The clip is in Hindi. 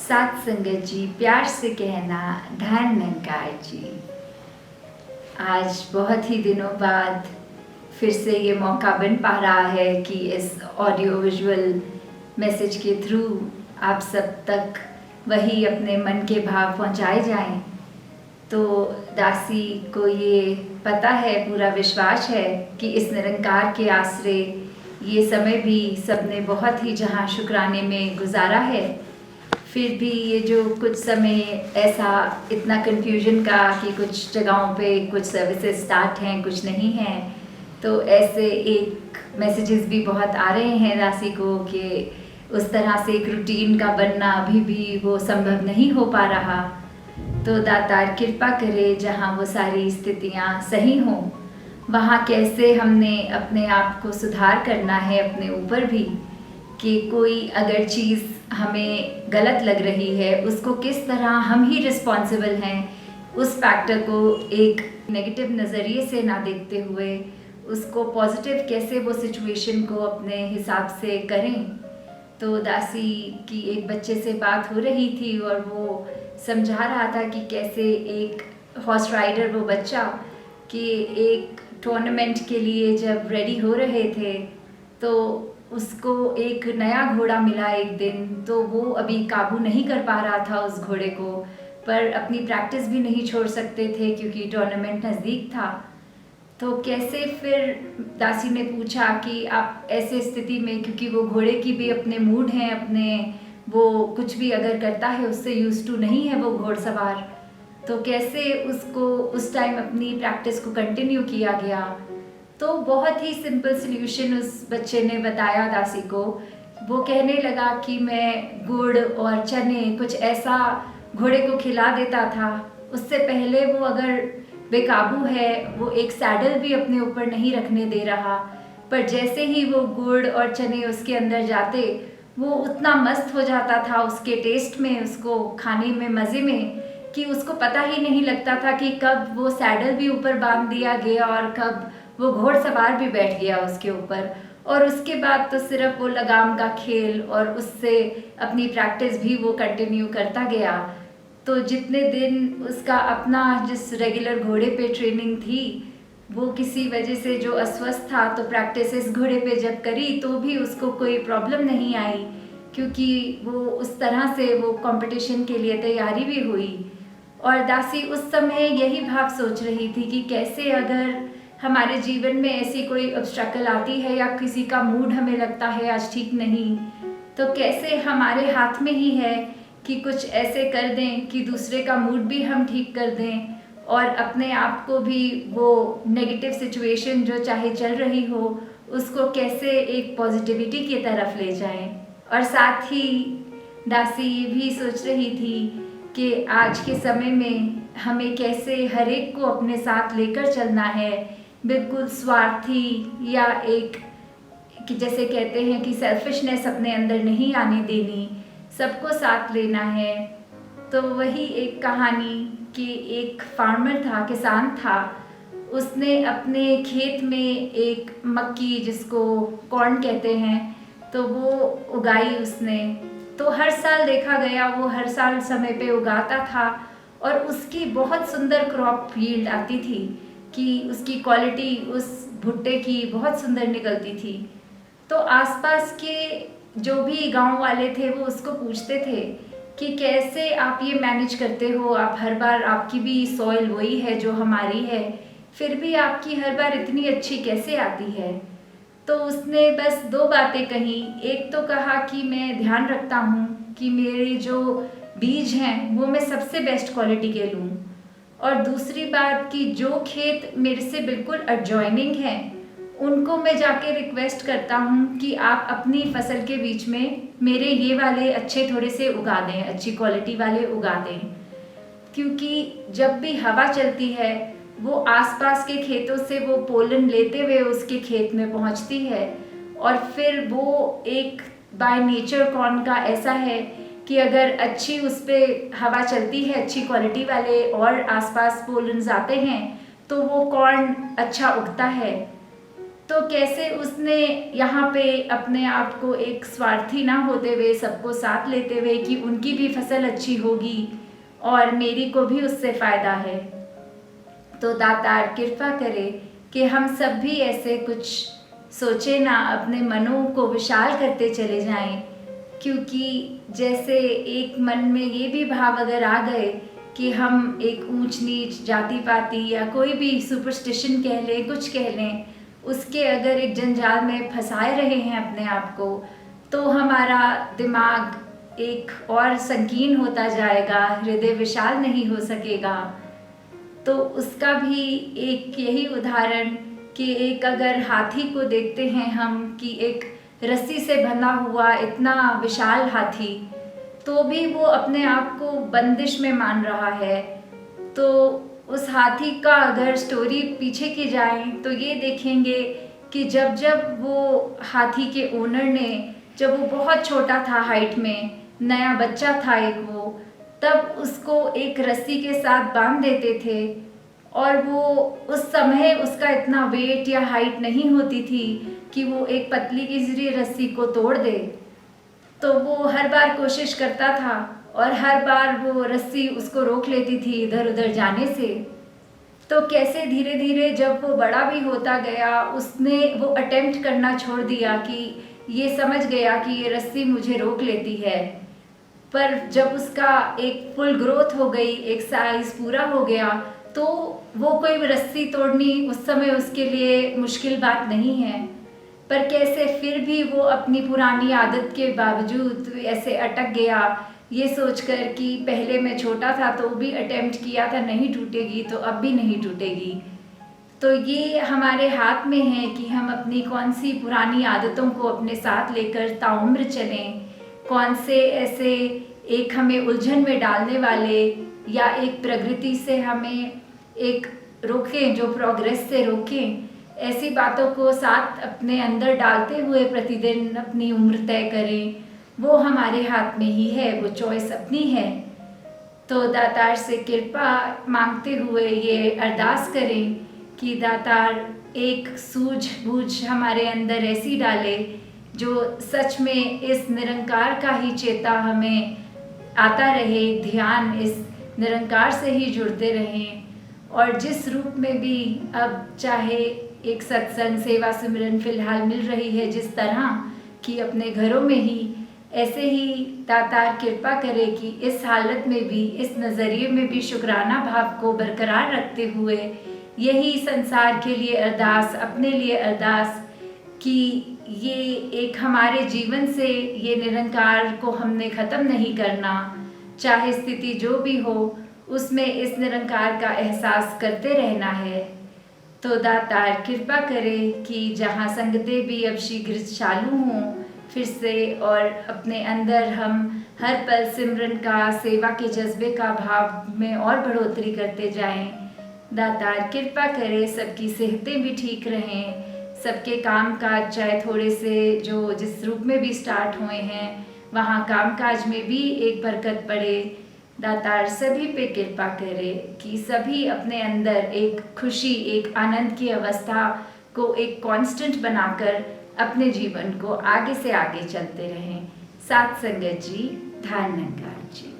साथ संगत जी, प्यार से कहना धन निरंकार जी। आज बहुत ही दिनों बाद फिर से ये मौका बन पा रहा है कि इस ऑडियो विजुअल मैसेज के थ्रू आप सब तक वही अपने मन के भाव पहुंचाए जाएं। तो दासी को ये पता है, पूरा विश्वास है कि इस निरंकार के आश्रय ये समय भी सबने बहुत ही जहाँ शुक्राने में गुजारा है, फिर भी ये जो कुछ समय ऐसा इतना कन्फ्यूजन का कि कुछ जगहों पे कुछ सर्विसेज स्टार्ट हैं, कुछ नहीं हैं, तो ऐसे एक मैसेजेस भी बहुत आ रहे हैं दासी को कि उस तरह से एक रूटीन का बनना अभी भी वो संभव नहीं हो पा रहा। तो दातार कृपा करे जहाँ वो सारी स्थितियाँ सही हों, वहाँ कैसे हमने अपने आप को सुधार करना है, अपने ऊपर भी, कि कोई अगर चीज़ हमें गलत लग रही है उसको किस तरह हम ही रिस्पॉन्सिबल हैं, उस फैक्टर को एक नेगेटिव नज़रिए से ना देखते हुए उसको पॉजिटिव कैसे वो सिचुएशन को अपने हिसाब से करें। तो दासी की एक बच्चे से बात हो रही थी और वो समझा रहा था कि कैसे एक हॉर्स राइडर वो बच्चा कि एक टूर्नामेंट के लिए जब रेडी हो रहे थे तो उसको एक नया घोड़ा मिला एक दिन, तो वो अभी काबू नहीं कर पा रहा था उस घोड़े को, पर अपनी प्रैक्टिस भी नहीं छोड़ सकते थे क्योंकि टूर्नामेंट नज़दीक था। तो कैसे फिर दासी ने पूछा कि आप ऐसे स्थिति में, क्योंकि वो घोड़े की भी अपने मूड हैं, अपने वो कुछ भी अगर करता है उससे यूज टू नहीं है वो घोड़सवार, तो कैसे उसको उस टाइम अपनी प्रैक्टिस को कंटिन्यू किया गया। तो बहुत ही सिंपल सल्यूशन उस बच्चे ने बताया दासी को। वो कहने लगा कि मैं गुड़ और चने कुछ ऐसा घोड़े को खिला देता था, उससे पहले वो अगर बेकाबू है, वो एक सैडल भी अपने ऊपर नहीं रखने दे रहा, पर जैसे ही वो गुड़ और चने उसके अंदर जाते वो उतना मस्त हो जाता था उसके टेस्ट में, उसको खाने में मज़े में, कि उसको पता ही नहीं लगता था कि कब वो सैडल भी ऊपर बांध दिया गया और कब वो घोड़सवार भी बैठ गया उसके ऊपर। और उसके बाद तो सिर्फ वो लगाम का खेल और उससे अपनी प्रैक्टिस भी वो कंटिन्यू करता गया। तो जितने दिन उसका अपना जिस रेगुलर घोड़े पे ट्रेनिंग थी वो किसी वजह से जो अस्वस्थ था, तो प्रैक्टिस इस घोड़े पे जब करी तो भी उसको कोई प्रॉब्लम नहीं आई, क्योंकि वो उस तरह से वो कंपटीशन के लिए तैयारी भी हुई। और दासी उस समय यही भाव सोच रही थी कि कैसे अगर हमारे जीवन में ऐसी कोई ऑब्स्ट्रकल आती है या किसी का मूड हमें लगता है आज ठीक नहीं, तो कैसे हमारे हाथ में ही है कि कुछ ऐसे कर दें कि दूसरे का मूड भी हम ठीक कर दें और अपने आप को भी वो नेगेटिव सिचुएशन जो चाहे चल रही हो उसको कैसे एक पॉजिटिविटी की तरफ ले जाएं। और साथ ही दासी ये भी सोच रही थी कि आज के समय में हमें कैसे हर एक को अपने साथ लेकर चलना है, बिल्कुल स्वार्थी या एक कि जैसे कहते हैं कि सेल्फिशनेस अपने अंदर नहीं आने देनी, सबको साथ लेना है। तो वही एक कहानी कि एक फार्मर था, किसान था, उसने अपने खेत में एक मक्की जिसको कॉर्न कहते हैं तो वो उगाई उसने। तो हर साल देखा गया वो हर साल समय पे उगाता था और उसकी बहुत सुंदर क्रॉप यील्ड आती थी कि उसकी क्वालिटी उस भुट्टे की बहुत सुंदर निकलती थी। तो आसपास के जो भी गांव वाले थे वो उसको पूछते थे कि कैसे आप ये मैनेज करते हो, आप हर बार, आपकी भी सॉइल वही है जो हमारी है, फिर भी आपकी हर बार इतनी अच्छी कैसे आती है। तो उसने बस दो बातें कही। एक तो कहा कि मैं ध्यान रखता हूँ कि मेरे जो बीज हैं वो मैं सबसे बेस्ट क्वालिटी के लूँ, और दूसरी बात कि जो खेत मेरे से बिल्कुल एडजॉइनिंग है उनको मैं जाके रिक्वेस्ट करता हूँ कि आप अपनी फसल के बीच में मेरे ये वाले अच्छे थोड़े से उगा दें, अच्छी क्वालिटी वाले उगा दें, क्योंकि जब भी हवा चलती है वो आसपास के खेतों से वो पोलन लेते हुए उसके खेत में पहुँचती है, और फिर वो एक बाय नेचर कॉर्न का ऐसा है कि अगर अच्छी उस पर हवा चलती है, अच्छी क्वालिटी वाले और आसपास पोलन्स आते हैं तो वो कॉर्न अच्छा उगता है। तो कैसे उसने यहाँ पे अपने आप को एक स्वार्थी ना होते हुए सबको साथ लेते हुए कि उनकी भी फसल अच्छी होगी और मेरी को भी उससे फ़ायदा है। तो दातार कृपा करे कि हम सब भी ऐसे कुछ सोचे ना, अपने मनों को विशाल करते चले जाएं, क्योंकि जैसे एक मन में ये भी भाव अगर आ गए कि हम एक ऊंच नीच जाति पाति या कोई भी सुपरस्टिशन कह लें, कुछ कह लें, उसके अगर एक जंजाल में फंसाए रहे हैं अपने आप को, तो हमारा दिमाग एक और संकीर्ण होता जाएगा, हृदय विशाल नहीं हो सकेगा। तो उसका भी एक यही उदाहरण कि एक अगर हाथी को देखते हैं हम कि एक रस्सी से बंधा हुआ इतना विशाल हाथी, तो भी वो अपने आप को बंदिश में मान रहा है। तो उस हाथी का अगर स्टोरी पीछे की जाए तो ये देखेंगे कि जब जब वो हाथी के ओनर ने, जब वो बहुत छोटा था हाइट में, नया बच्चा था एक वो, तब उसको एक रस्सी के साथ बांध देते थे और वो उस समय उसका इतना वेट या हाइट नहीं होती थी कि वो एक पतली किसी रस्सी को तोड़ दे। तो वो हर बार कोशिश करता था और हर बार वो रस्सी उसको रोक लेती थी इधर उधर जाने से। तो कैसे धीरे धीरे जब वो बड़ा भी होता गया, उसने वो अटेम्प्ट करना छोड़ दिया कि ये समझ गया कि ये रस्सी मुझे रोक लेती है। पर जब उसका एक फुल ग्रोथ हो गई, एक साइज पूरा हो गया, तो वो कोई रस्सी तोड़नी उस समय उसके लिए मुश्किल बात नहीं है। पर कैसे फिर भी वो अपनी पुरानी आदत के बावजूद ऐसे अटक गया, ये सोचकर कि पहले मैं छोटा था तो भी अटेम्प्ट किया था, नहीं टूटेगी तो अब भी नहीं टूटेगी। तो ये हमारे हाथ में है कि हम अपनी कौन सी पुरानी आदतों को अपने साथ लेकर ताउम्र चलें, कौन से ऐसे एक हमें उलझन में डालने वाले या एक प्रगति से हमें एक रोकें, जो प्रोग्रेस से रोकें, ऐसी बातों को साथ अपने अंदर डालते हुए प्रतिदिन अपनी उम्र तय करें। वो हमारे हाथ में ही है, वो चॉइस अपनी है। तो दातार से कृपा मांगते हुए ये अरदास करें कि दातार एक सूझबूझ हमारे अंदर ऐसी डाले जो सच में इस निरंकार का ही चेता हमें आता रहे, ध्यान इस निरंकार से ही जुड़ते रहें। और जिस रूप में भी अब चाहे एक सत्संग सेवा सिमरन फिलहाल मिल रही है जिस तरह कि अपने घरों में ही, ऐसे ही दातार कृपा करे कि इस हालत में भी, इस नज़रिए में भी शुक्राना भाव को बरकरार रखते हुए यही संसार के लिए अरदास, अपने लिए अरदास कि ये एक हमारे जीवन से ये निरंकार को हमने ख़त्म नहीं करना, चाहे स्थिति जो भी हो उसमें इस निरंकार का एहसास करते रहना है। तो दातार कृपा करे कि जहाँ संगतें भी अब शीघ्र चालू हों फिर से और अपने अंदर हम हर पल सिमरन का, सेवा के जज्बे का भाव में और बढ़ोतरी करते जाएं। दातार कृपा करे सबकी सेहतें भी ठीक रहें, सबके काम काज चाहे थोड़े से जो जिस रूप में भी स्टार्ट हुए हैं वहाँ काम काज में भी एक बरकत पड़े। दातार सभी पे कृपा करे कि सभी अपने अंदर एक खुशी, एक आनंद की अवस्था को एक कांस्टेंट बनाकर अपने जीवन को आगे से आगे चलते रहें। साथ संगत जी, ध्यान निरंकार जी।